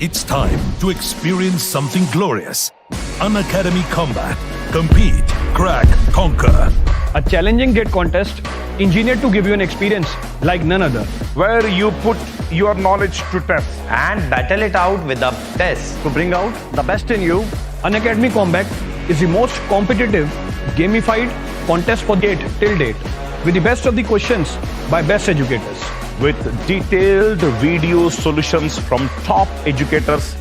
It's time to experience something glorious. Unacademy Combat. Compete, crack, conquer. A challenging GATE contest engineered to give you an experience like none other. Where you put your knowledge to test and battle it out with a test. To bring out the best in you, Unacademy Combat is the most competitive, gamified contest for GATE till date, with the best of the questions by best educators. with detailed video solutions from top educators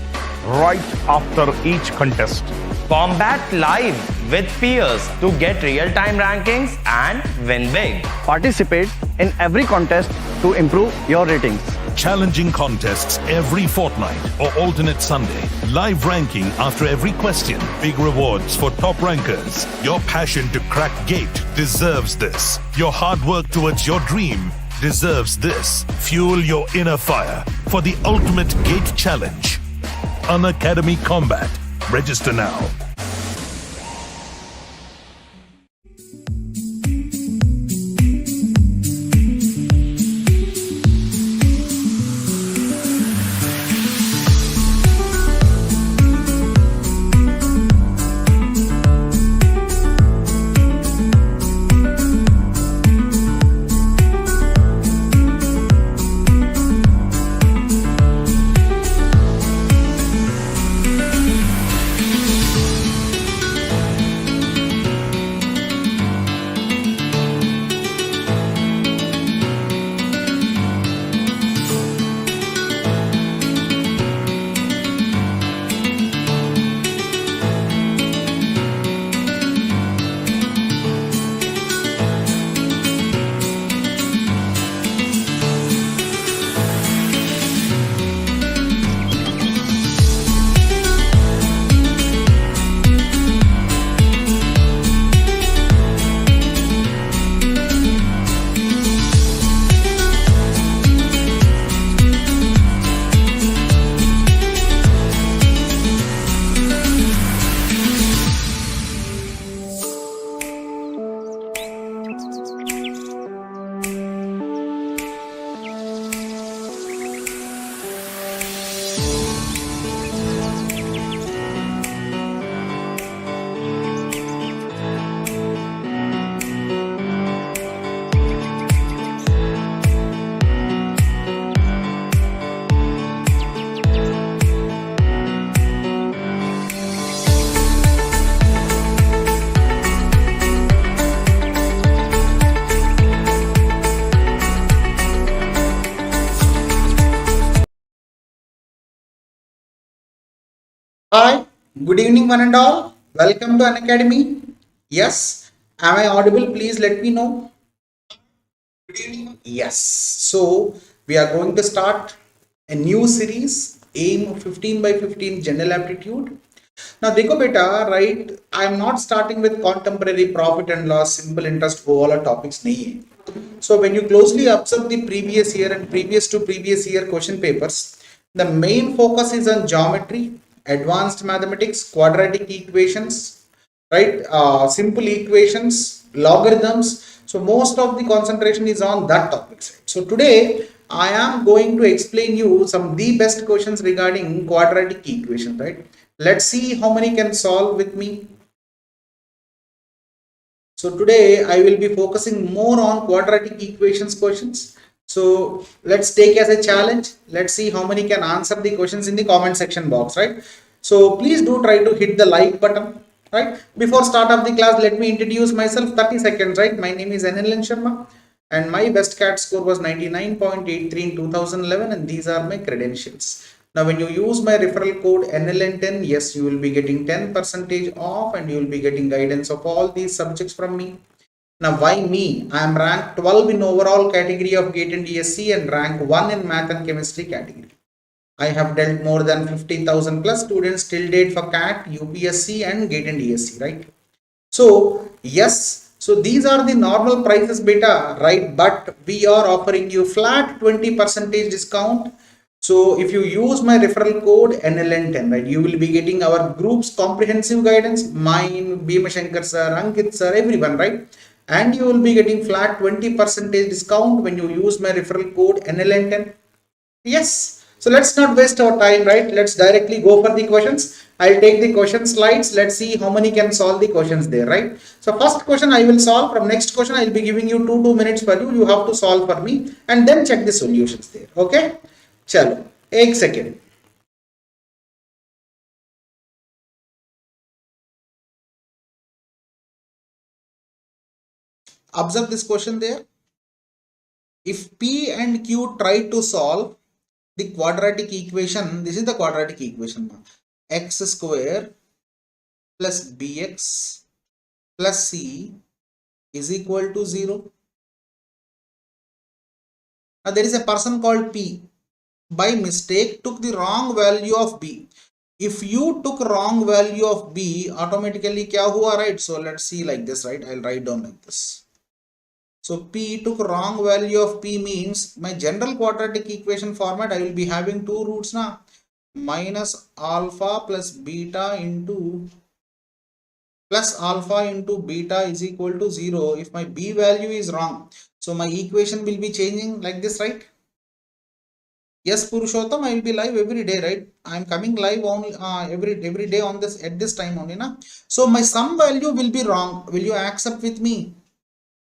right after each contest. Combat live with peers to get real-time rankings and win big. Participate in every contest to improve your ratings. Challenging contests every fortnight or alternate Sunday. Live ranking after every question. Big rewards for top rankers. Your passion to crack GATE deserves this. Your hard work towards your dream deserves this. Fuel your inner fire for the ultimate GATE challenge. Unacademy Combat. Register now. Hi, good evening one and all. Welcome to Unacademy. Yes, am I audible? Please let me know. Good evening. Yes, so we are going to start a new series, aim 15 by 15 general aptitude. Now देखो बेटा, right, I am not starting with contemporary profit and loss, simple interest, वो वाला topics नहीं है. So when you closely observe the previous year and previous to previous year question papers, the main focus is on geometry, advanced mathematics, quadratic equations, right? Simple equations, logarithms. So most of the concentration is on that topic side. So today I am going to explain you some of the best questions regarding quadratic equations, right? Let's see how many can solve with me. So today I will be focusing more on quadratic equations questions. So let's take as a challenge. Let's see how many can answer the questions in the comment section box, right? So please do try to hit the like button, right? Before start of the class, let me introduce myself. 30 seconds, right? My name is Sarma and my best CAT score was 99.83 in 2011, and these are my credentials. Now when you use my referral code NLN10, yes, you will be getting 10% off and you will be getting guidance of all these subjects from me. Now why me? I am ranked 12 in overall category of GATE and ESE and rank 1 in math and chemistry category. I have dealt more than 50,000 plus students till date for CAT, UPSC and GATE and ESE, right? So yes, so these are the normal prices beta, right? But we are offering you flat 20% discount. So if you use my referral code NLN10, right, you will be getting our group's comprehensive guidance, mine, Bhima Shankar sir, Ankit sir, everyone, right? And you will be getting flat 20% discount when you use my referral code NLN10. Yes, So let's not waste our time, right? Let's directly go for the questions. I'll take the question slides. Let's see how many can solve the questions there, right? So first question I will solve. From next question I will be giving you 2 minutes for you. You have to solve for me and then check the solutions there. Okay? Chalo. Ek second. Observe this question there. If P and Q try to solve the quadratic equation, this is the quadratic equation, x square plus bx plus c is equal to 0. Now there is a person called P, by mistake took the wrong value of b. If you took wrong value of b, automatically kya hua, right? So let's see like this, right? I'll write down like this. So P took wrong value of P means my general quadratic equation format, I will be having two roots now. Minus alpha plus beta into plus alpha into beta is equal to 0 if my B value is wrong. So my equation will be changing like this, right? Yes, Purushottam, I will be live every day, right? I am coming live only every day on this at this time only, na? So my sum value will be wrong. Will you accept with me?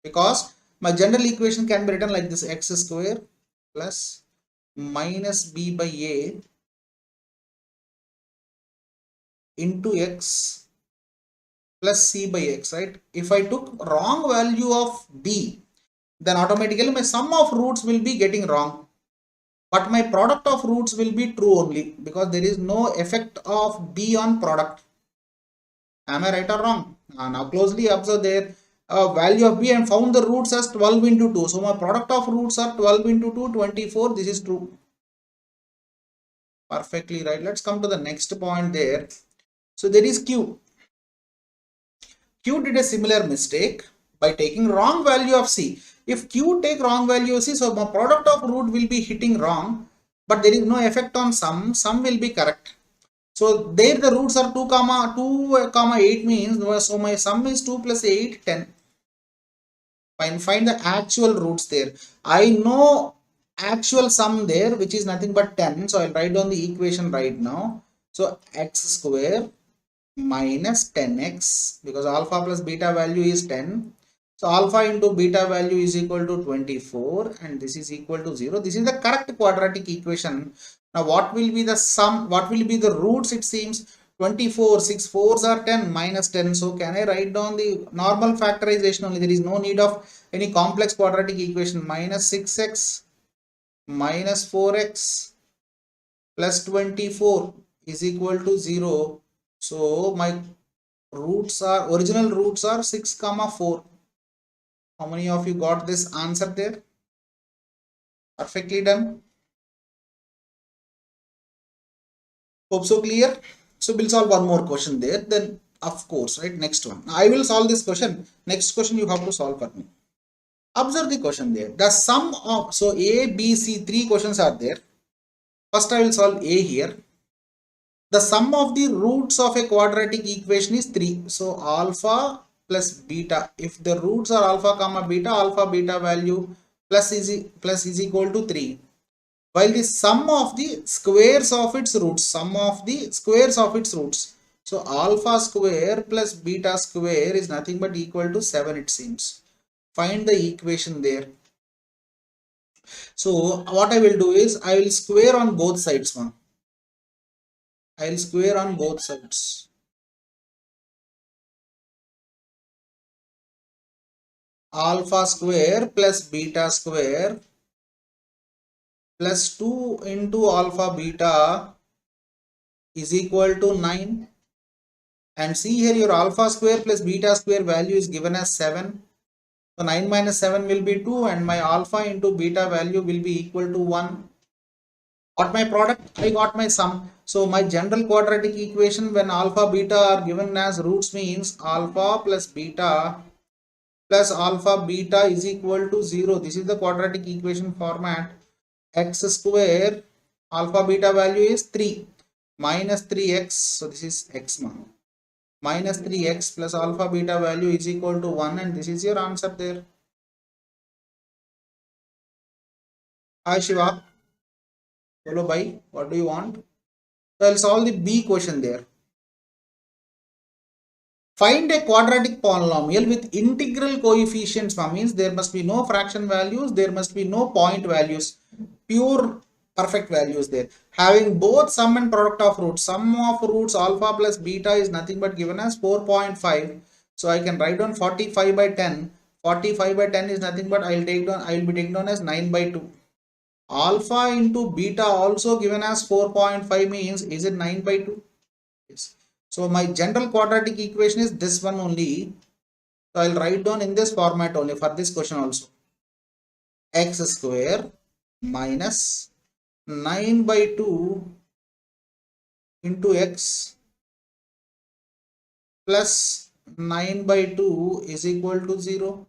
Because my general equation can be written like this: x square plus minus b by a into x plus c by x, right? If I took wrong value of b, then automatically my sum of roots will be getting wrong, but my product of roots will be true only, because there is no effect of b on product. Am I right or wrong? Now closely observe there. Value of b and found the roots as 12 into 2. So my product of roots are 12 into 2, 24. This is true. Perfectly right. Let's come to the next point there. So there is Q. Q did a similar mistake by taking wrong value of C. If Q take wrong value of C, so my product of root will be hitting wrong, but there is no effect on sum. Sum will be correct. So there the roots are 2 comma 8 means, so my sum is 2 plus 8, 10. Find the actual roots there. I know actual sum there, which is nothing but 10. So I'll write down the equation right now. So x square minus 10x, because alpha plus beta value is 10. So alpha into beta value is equal to 24 and this is equal to 0. This is the correct quadratic equation. Now what will be the sum? What will be the roots? It seems 24, 6 4s are 10 minus 10. So can I write down the normal factorization only? There is no need of any complex quadratic equation. Minus 6x minus 4x plus 24 is equal to 0. So my roots are, original roots are 6 comma 4. How many of you got this answer there? Perfectly done. Hope so clear. So we'll solve one more question there. Then of course, right, next one. I will solve this question. Next question you have to solve for me. Observe the question there. The sum of, so A, B, C, 3 questions are there. First I will solve A here. The sum of the roots of a quadratic equation is 3. So alpha plus beta. If the roots are alpha comma beta value plus is equal to 3. While the sum of the squares of its roots, so alpha square plus beta square is nothing but equal to 7, it seems. Find the equation there. So what I will do is I will square on both sides. I will square on both sides. Alpha square plus beta square plus 2 into alpha beta is equal to 9. And see here, your alpha square plus beta square value is given as 7. So 9 minus 7 will be 2 and my alpha into beta value will be equal to 1. Got my product? I got my sum. So my general quadratic equation when alpha beta are given as roots means alpha plus alpha beta is equal to 0. This is the quadratic equation format. X square alpha beta value is 3 minus 3x. So this is x minus 3x plus alpha beta value is equal to 1 and this is your answer there. Hi Shiva. Follow by, what do you want? So I'll solve the B question there. Find a quadratic polynomial with integral coefficients. Means there must be no fraction values, there must be no point values, pure perfect values there. Having both sum and product of roots. Sum of roots alpha plus beta is nothing but given as 4.5. So I can write down 45 by 10. 45 by 10 is nothing but I will be taking down as 9 by 2. Alpha into beta also given as 4.5 means is it 9 by 2? Yes. So my general quadratic equation is this one only. So I'll write down in this format only for this question also. X square minus 9 by 2 into x plus 9 by 2 is equal to 0.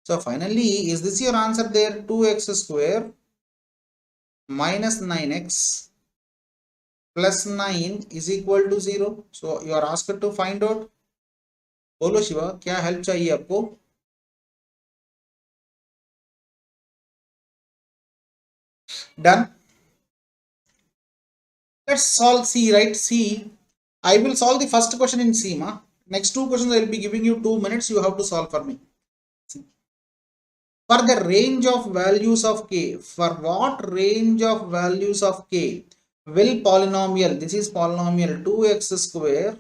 So finally, is this your answer there? 2x square minus 9x plus 9 is equal to 0. So you are asked to find out. बोलो शिवा क्या help चाहिए आपको? Done. Let's solve C, right? C. I will solve the first question in C. Next two questions I will be giving you 2 minutes. You have to solve for me. For the range of values of k, for what range of values of k will polynomial, this is polynomial 2x square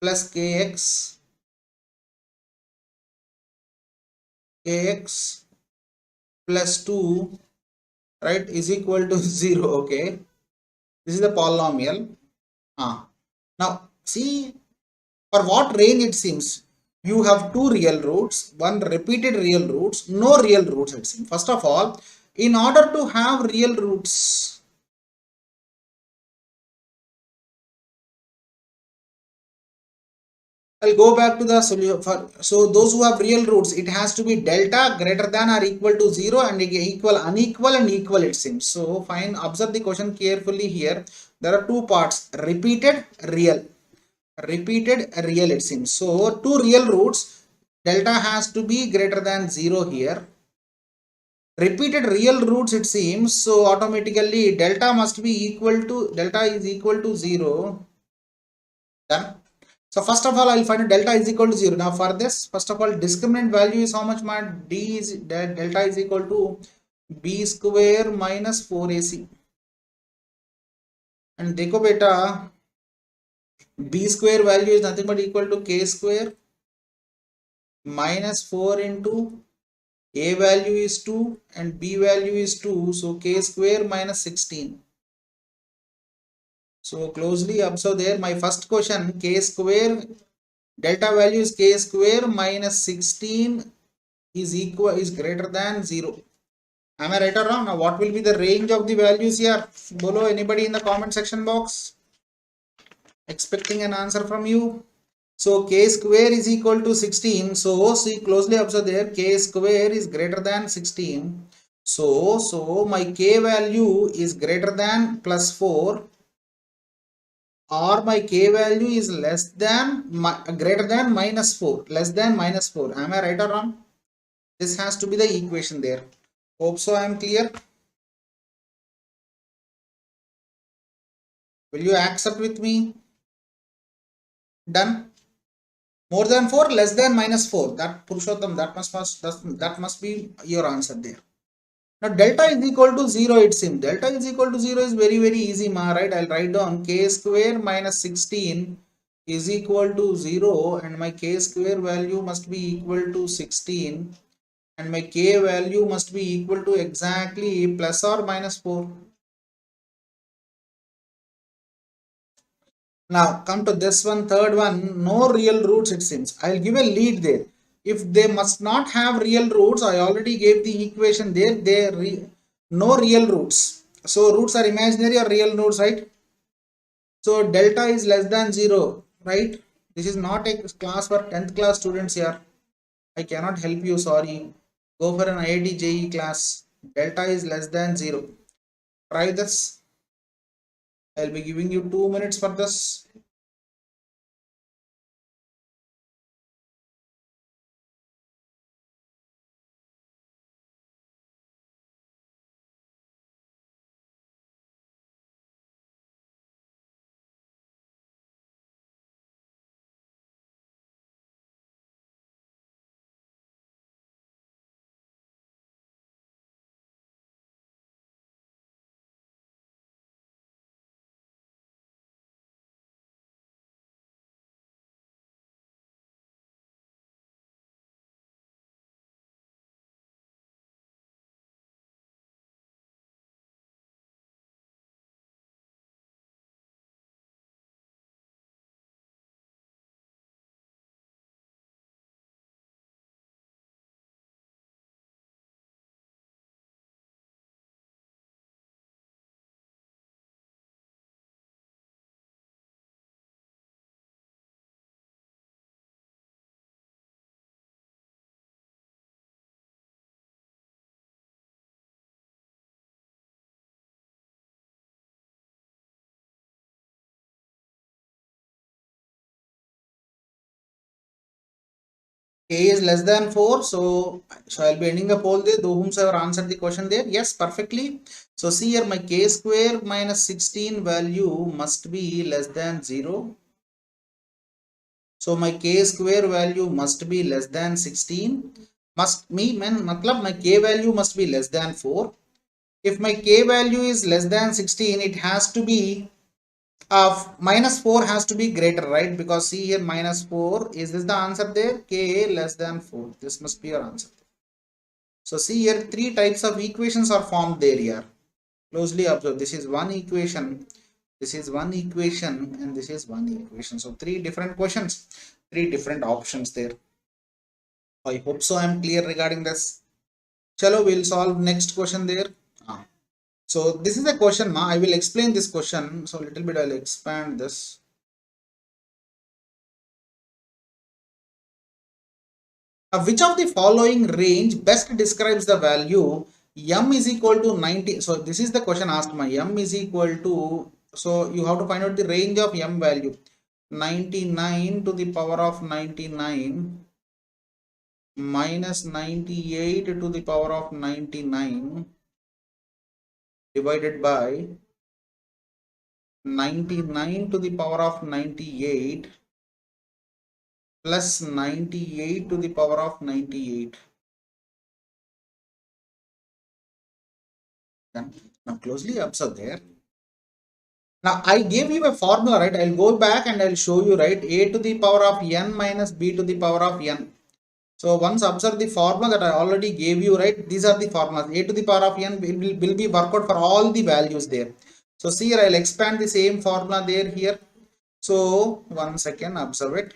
plus kx plus 2, right, is equal to 0. Okay, this is the polynomial. Now see, for what range it seems you have two real roots, one repeated real roots, no real roots it seems. First of all, in order to have real roots, I'll go back to the solution. So those who have real roots, it has to be delta greater than or equal to 0 and equal, unequal and equal it seems. So fine, observe the question carefully here. There are two parts, repeated real it seems. So two real roots, delta has to be greater than 0 here. Repeated real roots it seems, so automatically delta must be equal to, delta is equal to 0. Done. So first of all, I will find delta is equal to 0. Now for this, first of all, discriminant value is how much? D is delta is equal to b square minus 4ac. And dekho beta, b square value is nothing but equal to k square minus 4 into a value is 2 and b value is 2. So k square minus 16. So closely observe there, my first question, k square, delta value is k square minus 16 is greater than 0. Am I right or wrong? Now what will be the range of the values here? Bolo, anybody in the comment section box? Expecting an answer from you. So k square is equal to 16. So see, closely observe there, k square is greater than 16. So my k value is greater than plus 4. Or my k value is less than greater than minus 4, less than minus 4. Am I right or wrong? This has to be the equation there. Hope so I am clear. Will you accept with me? Done. More than 4, less than minus 4. That Purushottam, that must be your answer there. Now delta is equal to 0 it seems. Delta is equal to 0 is very easy, right? I'll write down k square minus 16 is equal to 0 and my k square value must be equal to 16 and my k value must be equal to exactly plus or minus 4. Now come to this one, third one, no real roots it seems. I'll give a lead there. If they must not have real roots, I already gave the equation there, no real roots. So roots are imaginary or real roots, right? So delta is less than 0, right? This is not a class for 10th class students here. I cannot help you, sorry. Go for an IIT JEE class. Delta is less than 0. Try this. I'll be giving you 2 minutes for this. K is less than 4. So I'll be ending the poll there. Those whomsoever answered the question there. Yes, perfectly. So see here, my K square minus 16 value must be less than 0. So my K square value must be less than 16. Matlab my K value must be less than 4. If my K value is less than 16, it has to be minus 4 has to be greater, right? Because see here, minus 4, is this the answer there? K less than 4. This must be your answer. So see here, three types of equations are formed there here. Closely observe. This is one equation, this is one equation, and this is one equation. So three different questions, three different options there. I hope so I am clear regarding this. Chalo, we'll solve next question there. So this is a question, I will explain this question. So little bit I'll expand this. Which of the following range best describes the value m is equal to 90? So this is the question asked, m is equal to, so you have to find out the range of m value, 99 to the power of 99 minus 98 to the power of 99 divided by 99 to the power of 98 plus 98 to the power of 98. Now closely observe there. Now I gave you a formula, right? I'll go back and I'll show you, right? A to the power of n minus b to the power of n. So once observe the formula that I already gave you, right? These are the formulas. A to the power of n will be worked out for all the values there. So see here, I'll expand the same formula there here. So 1 second, observe it.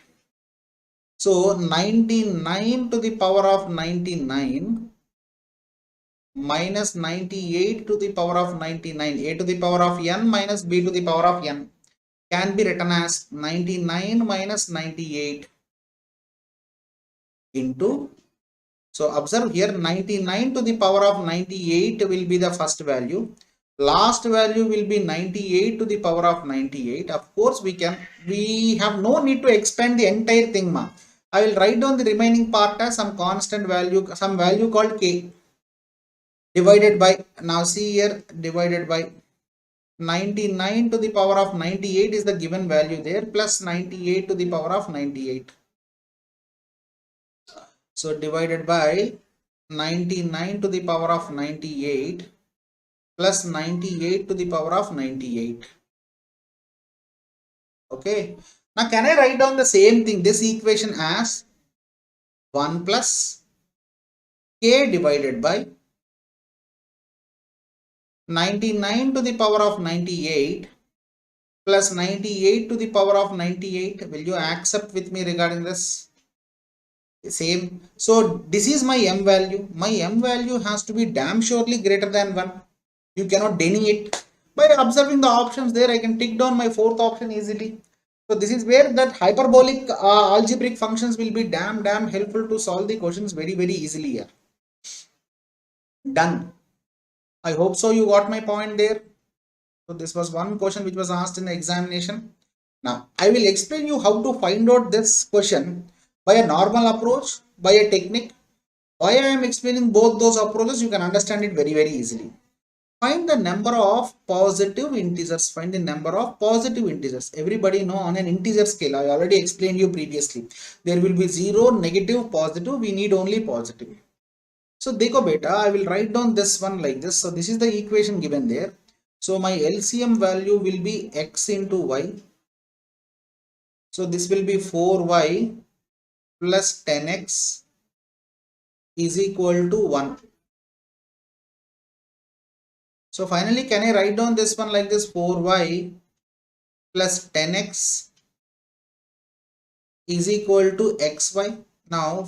So 99 to the power of 99 minus 98 to the power of 99, a to the power of n minus b to the power of n, can be written as 99 minus 98 into, so observe here, 99 to the power of 98 will be the first value, last value will be 98 to the power of 98. Of course we have no need to expand the entire thing, I will write down the remaining part as some constant value, some value called k, divided by, now see here, divided by 99 to the power of 98 is the given value there, plus 98 to the power of 98. So divided by 99 to the power of 98 plus 98 to the power of 98. Okay. Now can I write down the same thing, this equation, as 1 plus k divided by 99 to the power of 98 plus 98 to the power of 98. Will you accept with me regarding this? Same. So this is my m value. My m value has to be damn surely greater than 1. You cannot deny it. By observing the options there, I can tick down my fourth option easily. So this is where that hyperbolic algebraic functions will be damn helpful to solve the questions very easily here. Done. I hope so you got my point there. So this was one question which was asked in the examination. Now I will explain you how to find out this question by a normal approach, by a technique. Why I am explaining both those approaches, you can understand it very easily. Find the number of positive integers. Find the number of positive integers. Everybody know on an integer scale, I already explained you previously, there will be 0, negative, positive. We need only positive. So dekho beta, I will write down this one like this. So this is the equation given there. So my LCM value will be x into y. So this will be 4y plus 10x is equal to 1. So finally, can I write down this one like this? 4y plus 10x is equal to xy. Now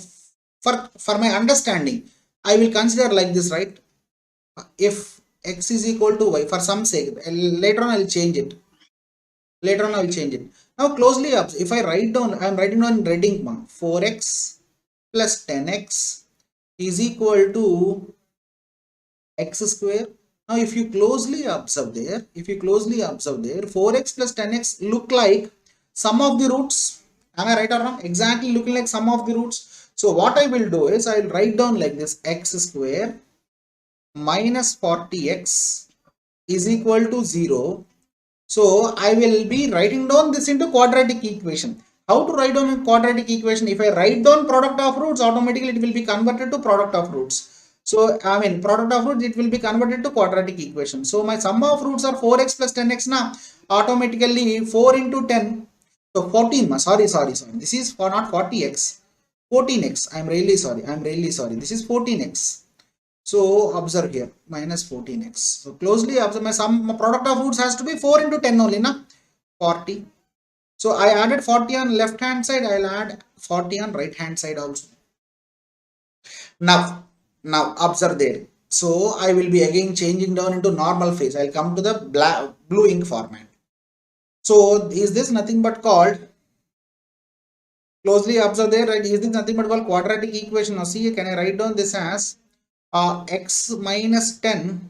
for my understanding, I will consider like this, right? If x is equal to y, for some sake, later on I will change it. Now closely observe. If I write down, I am writing down in reading 4x plus 10x is equal to x square. Now if you closely observe there, 4x plus 10x look like sum of the roots. Am I right or wrong? Exactly looking like sum of the roots. So what I will do is I will write down like this: x square minus 40x is equal to 0. So I will be writing down this into quadratic equation. How to write down a quadratic equation? If I write down product of roots, automatically it will be converted to product of roots. So I mean product of roots, it will be converted to quadratic equation. So my sum of roots are 4x plus 10x now. Automatically 4 into 10. So 14. Sorry. This is for not 40x. 14x. I'm really sorry. This is 14x. So observe here, minus 14x. So closely observe, my product of roots has to be 4 into 10 only, na? 40. So I added 40 on left hand side, I'll add 40 on right hand side also. Now observe there. So I will be again changing down into normal phase. I'll come to the blue ink format. So is this nothing but called, closely observe there, right? Is this nothing but called quadratic equation? Now see, can I write down this as x minus 10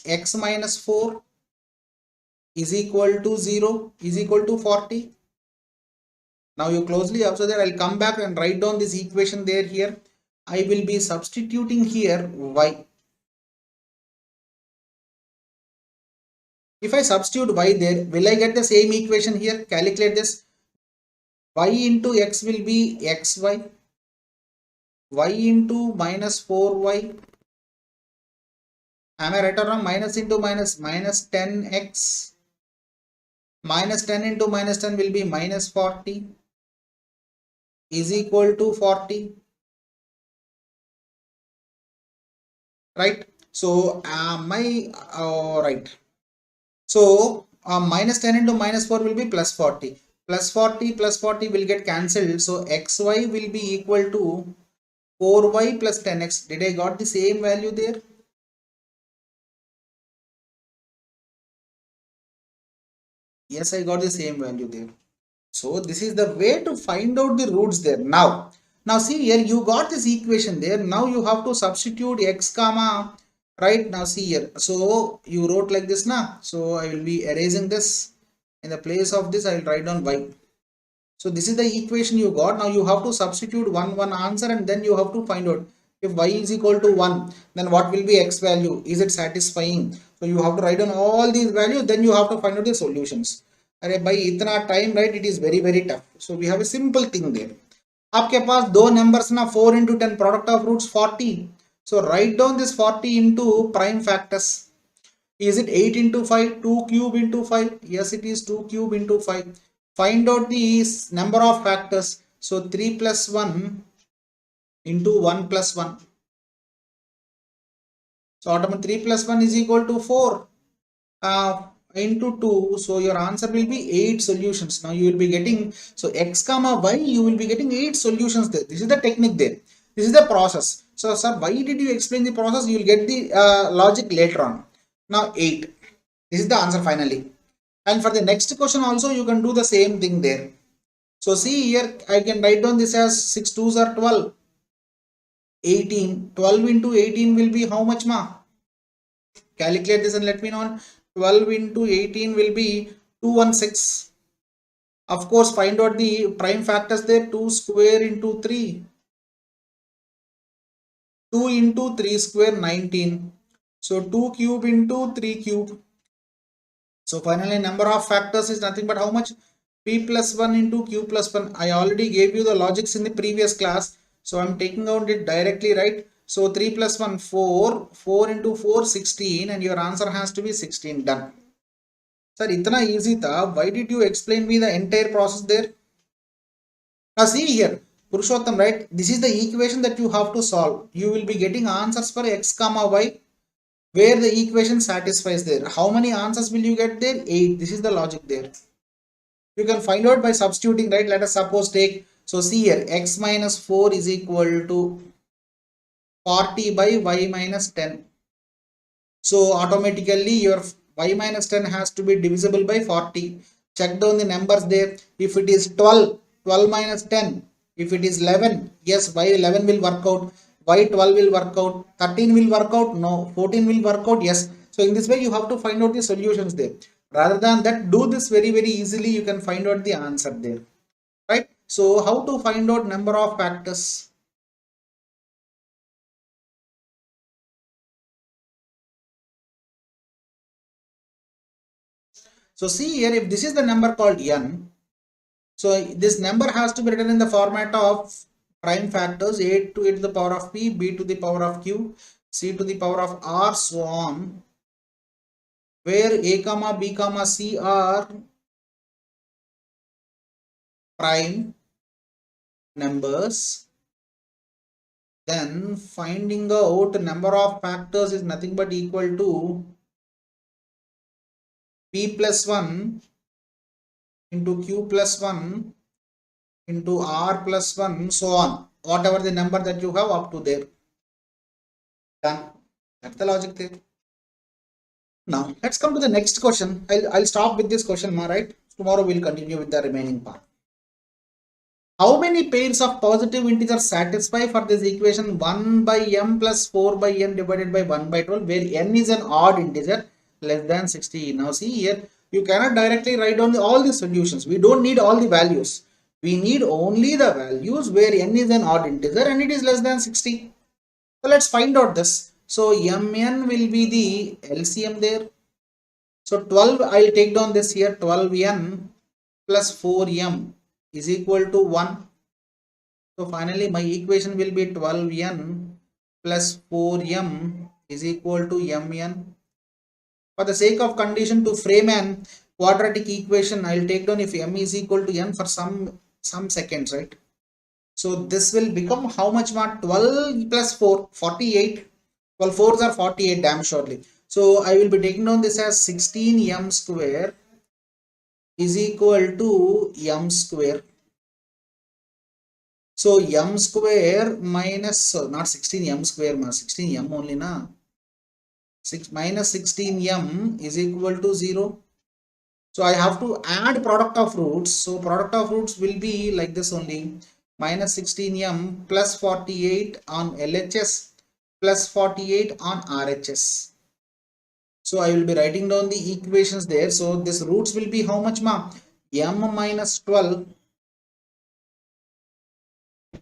x minus 4 is equal to 0 is equal to 40. Now you closely observe that. I'll come back and write down this equation there. Here I will be substituting here y. If I substitute y there, will I get the same equation here? Calculate this. Y into x will be xy, y into minus 4y. Am I right or wrong? Minus into minus, minus 10x. Minus 10 into minus 10 will be minus 40 is equal to 40. Right? So right. So minus 10 into minus 4 will be plus 40. Plus 40 plus 40 will get cancelled. So xy will be equal to 4y plus 10x. Did I got the same value there? Yes, I got the same value there. So this is the way to find out the roots there. Now see here, you got this equation there. Now you have to substitute x comma, right? Now see here. So you wrote like this now. So I will be erasing this. In the place of this, I will write down y. So this is the equation you got. Now you have to substitute one answer, and then you have to find out if y is equal to 1, then what will be x value? Is it satisfying? So you have to write down all these values, then you have to find out the solutions. By itna time, right, it is very tough. So we have a simple thing there. आपके पास दो numbers ना 4 into 10, product of roots 40. So write down this 40 into prime factors. Is it 8 into 5, 2 cube into 5? Yes, it is 2 cube into 5. Find out the number of factors. So 3 plus 1 into 1 plus 1. So automatically 3 plus 1 is equal to 4 into 2. So your answer will be 8 solutions. Now you will be getting, so x comma y, you will be getting 8 solutions there. This is the technique there. This is the process. So sir, why did you explain the process? You will get the logic later on. Now 8. This is the answer finally. And for the next question also you can do the same thing there. So see here, I can write down this as 6 2s are 12. 18. 12 into 18 will be how much ma? Calculate this and let me know. 12 into 18 will be 216. Of course, find out the prime factors there. 2 square into 3. 2 into 3 square 19. So 2 cube into 3 cube. So finally number of factors is nothing but how much? P plus 1 into Q plus 1. I already gave you the logics in the previous class. So I'm taking out it directly, right? So 3 plus 1, 4. 4 into 4, 16. And your answer has to be 16. Done. Sir, itna easy tha. Why did you explain me the entire process there? Now see here. Purushottam, right? This is the equation that you have to solve. You will be getting answers for x comma y, where the equation satisfies there. How many answers will you get there? 8. This is the logic there. You can find out by substituting, right? Let us suppose take, so see here, x minus 4 is equal to 40 by y minus 10. So automatically your y minus 10 has to be divisible by 40. Check down the numbers there. If it is 12, 12 minus 10. If it is 11, yes, y 11 will work out. Y 12 will work out. 13 will work out. No. 14 will work out. Yes. So in this way you have to find out the solutions there. Rather than that, do this very easily. You can find out the answer there, right? So how to find out number of factors? So see here, if this is the number called n, so this number has to be written in the format of prime factors: a to the power of p, b to the power of q, c to the power of r, so on, where a comma b comma c are prime numbers. Then finding out number of factors is nothing but equal to p plus 1 into q plus 1 into r plus 1, so on, whatever the number that you have up to there. Done. That's the logic there. Now let's come to the next question. I'll stop with this question, right? Tomorrow we'll continue with the remaining part. How many pairs of positive integers satisfy for this equation 1 by m plus 4 by n divided by 1 by 12, where n is an odd integer less than 60? Now see here, you cannot directly write down all the solutions. We don't need all the values. We need only the values where n is an odd integer and it is less than 60. So let's find out this. So mn will be the LCM there. So 12, I'll take down this here, 12n plus 4m is equal to 1. So finally my equation will be 12n plus 4m is equal to mn. For the sake of condition, to frame an quadratic equation, I'll take down if m is equal to n for some seconds, right? So this will become how much more? 12 plus 4, 48. Well, 4s are 48 damn surely. So I will be taking down this as 16m square is equal to m square. So m square minus, not 16m square, 16m only na. 6 minus 16m is equal to 0. So I have to add product of roots. So product of roots will be like this only. Minus 16m plus 48 on LHS plus 48 on RHS. So I will be writing down the equations there. So this roots will be how much ma? M minus 12.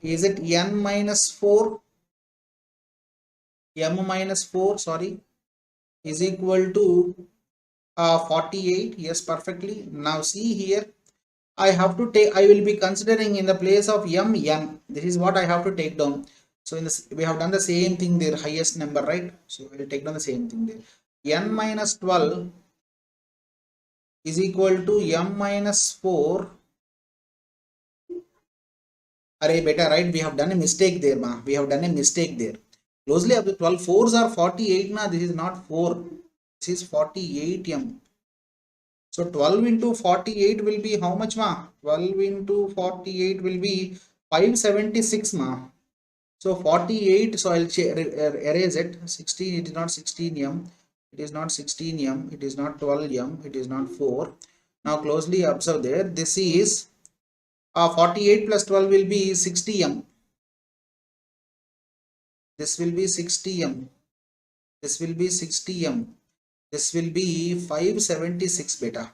Is it n minus 4? M minus 4, sorry, is equal to 48. Yes, perfectly. Now see here, I have to take, I will be considering in the place of m, n. This is what I have to take down. So in this, we have done the same thing there, highest number, right? So I will take down the same thing there. N minus 12 is equal to m minus 4. Array better, right? We have done a mistake there, ma. We have done a mistake there. Closely up to 12 4s are 48 na. This is not 4. This is 48m. So 12 into 48 will be how much ma? 12 into 48 will be 576 ma. So 48, so I'll erase it. 16, it is not 16m. It is not 16m. It is not 12m. It is not 4. Now closely observe there. This is 48 plus 12 will be 60m. This will be 60m. This will be 60m. This will be 576 beta.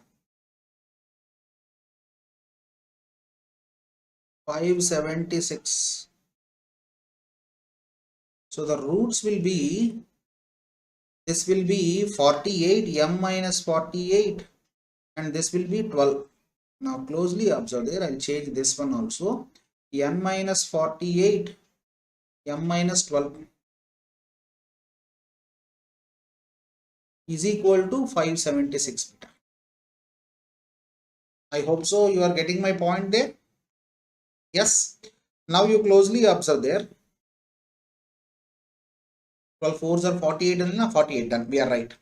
576. So the roots will be, this will be 48, m minus 48, and this will be 12. Now closely observe there, I'll change this one also. n minus 48, m minus 12 is equal to 576 beta. I hope so you are getting my point there. Yes. Now you closely observe there. 12 4s are 48 and 48 done. We are right.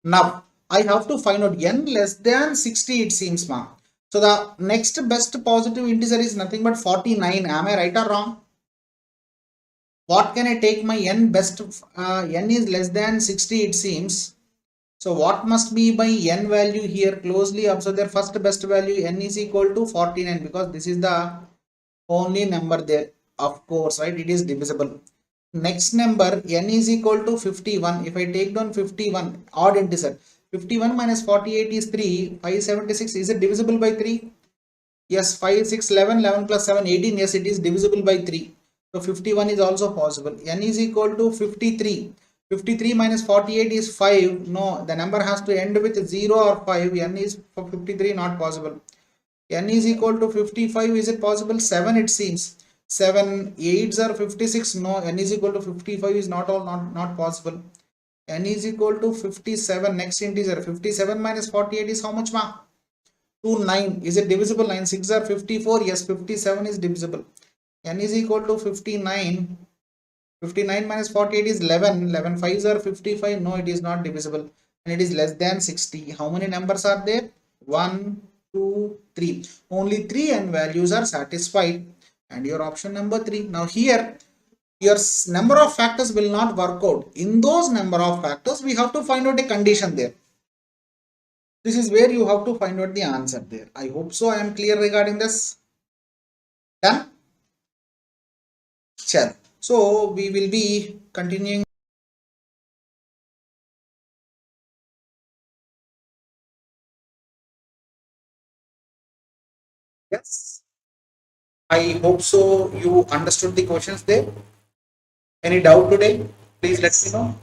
Now I have to find out n less than 60, it seems ma. So the next best positive integer is nothing but 49. Am I right or wrong? What can I take my n best? N is less than 60, it seems. So what must be my n value here? Closely observe their first best value. N is equal to 49 because this is the only number there. Of course, right? It is divisible. Next number n is equal to 51. If I take down 51, odd integer, 51 minus 48 is 3. 576, is it divisible by 3? Yes, 5, 6, 11, 11 plus 7, 18. Yes, it is divisible by 3. So 51 is also possible. N is equal to 53. 53 minus 48 is 5. No, the number has to end with 0 or 5. N is for 53 not possible. N is equal to 55. Is it possible? 7 it seems. 7 8s are 56. No, N is equal to 55 is not possible. N is equal to 57. Next integer. 57 minus 48 is how much, ma? 2, 9. Is it divisible? 9 6 are 54. Yes, 57 is divisible. N is equal to 59. 59 minus 48 is 11. 11 5s are 55. No, it is not divisible. And it is less than 60. How many numbers are there? 1, 2, 3. Only 3 n values are satisfied. And your option number 3. Now here, your number of factors will not work out. In those number of factors, we have to find out a condition there. This is where you have to find out the answer there. I hope so. I am clear regarding this. Done? Sure. So we will be continuing. Yes. I hope so. You understood the questions there. Any doubt today? Please let me know.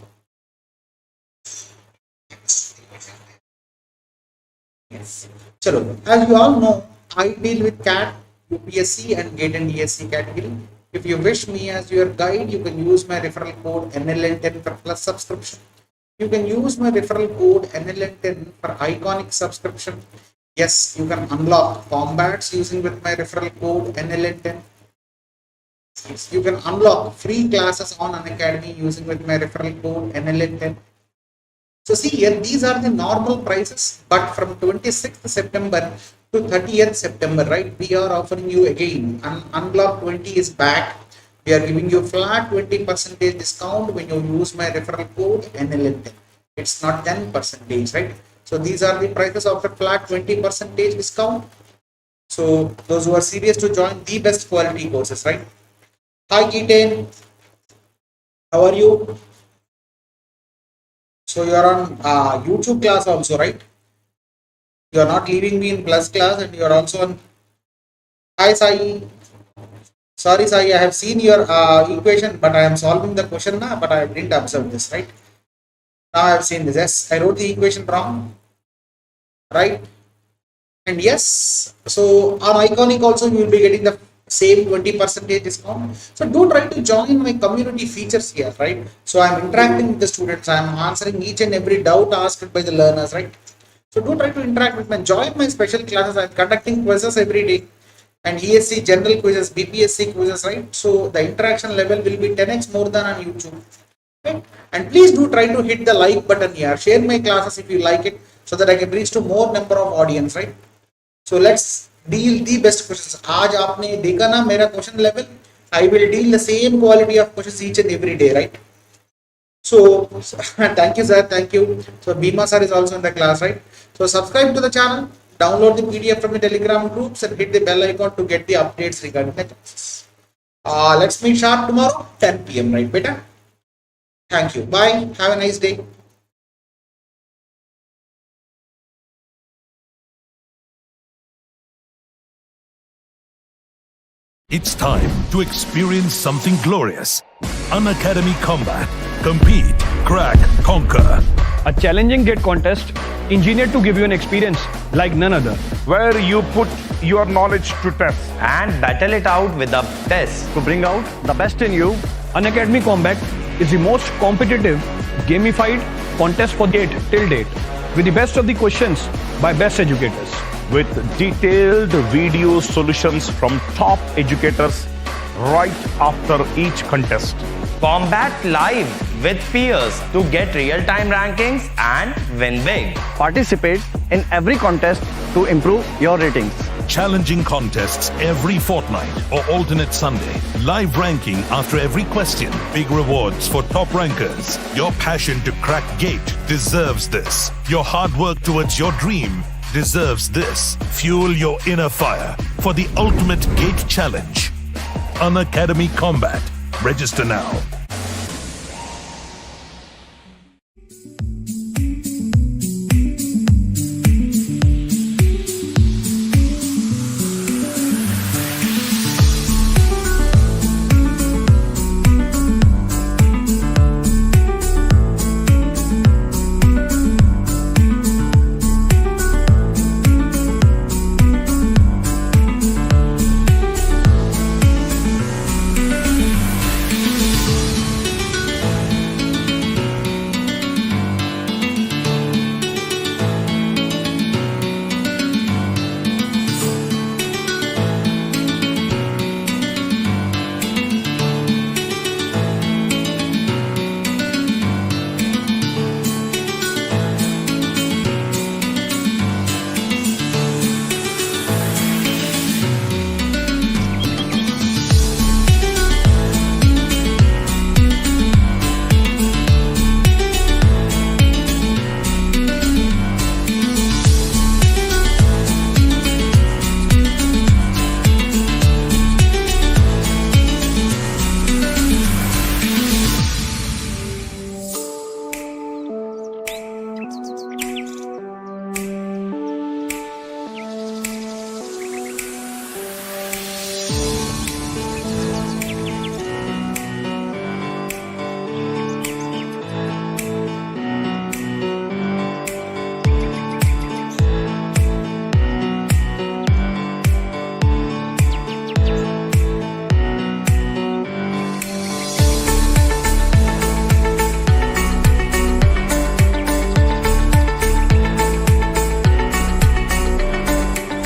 Yes. Chalo. As you all know, I deal with CAT, UPSC and GATE and ESE category. If you wish me as your guide, you can use my referral code NLN10 for plus subscription. You can use my referral code NLN10 for iconic subscription. Yes, you can unlock combats using with my referral code NLN10. You can unlock free classes on Unacademy using with my referral code NLN10. So see here, these are the normal prices, but from 26th September to 30th September, right? We are offering you again, Unblock 20 is back. We are giving you flat 20% discount when you use my referral code NLN10. It's not 10%, right? So these are the prices of the flat 20% discount. So those who are serious to join the best quality courses, right? Hi Keaton, how are you? So you are on YouTube class also, right? You are not leaving me in plus class and you are also on. Hi Sai. Sorry Sai, I have seen your equation, but I am solving the question now, but I didn't observe this, right? Now I have seen this. Yes, I wrote the equation wrong, right? And yes, so on Iconic also you will be getting the same 20% discount. So do try to join my community features here, right? So I am interacting with the students. I am answering each and every doubt asked by the learners, right? So do try to interact with me. Join my special classes. I am conducting quizzes every day. And ESC general quizzes, BPSC quizzes, right? So the interaction level will be 10x more than on YouTube. Okay? And please do try to hit the like button here. Share my classes if you like it, so that I can reach to more number of audience, right? So let's deal the best questions. आज आपने देखा ना मेरा question level. I will deal the same quality of questions each and every day, right? So thank you, sir. Thank you. So Bhima sir is also in the class, right? So subscribe to the channel, download the PDF from the Telegram groups, and hit the bell icon to get the updates regarding the classes. Let's meet sharp tomorrow, 10 PM, right, beta? Thank you. Bye. Have a nice day. It's time to experience something glorious. Unacademy Combat. Compete, crack, conquer. A challenging GATE contest engineered to give you an experience like none other. Where you put your knowledge to test. And battle it out with a test. To bring out the best in you, Unacademy Combat is the most competitive, gamified contest for GATE till date, with the best of the questions by best educators. With detailed video solutions from top educators right after each contest. Combat live with peers to get real-time rankings and win big. Participate in every contest to improve your ratings. Challenging contests every fortnight or alternate Sunday. Live ranking after every question. Big rewards for top rankers. Your passion to crack GATE deserves this. Your hard work towards your dream deserves this. Fuel your inner fire for the ultimate GATE challenge. Unacademy Combat. Register now.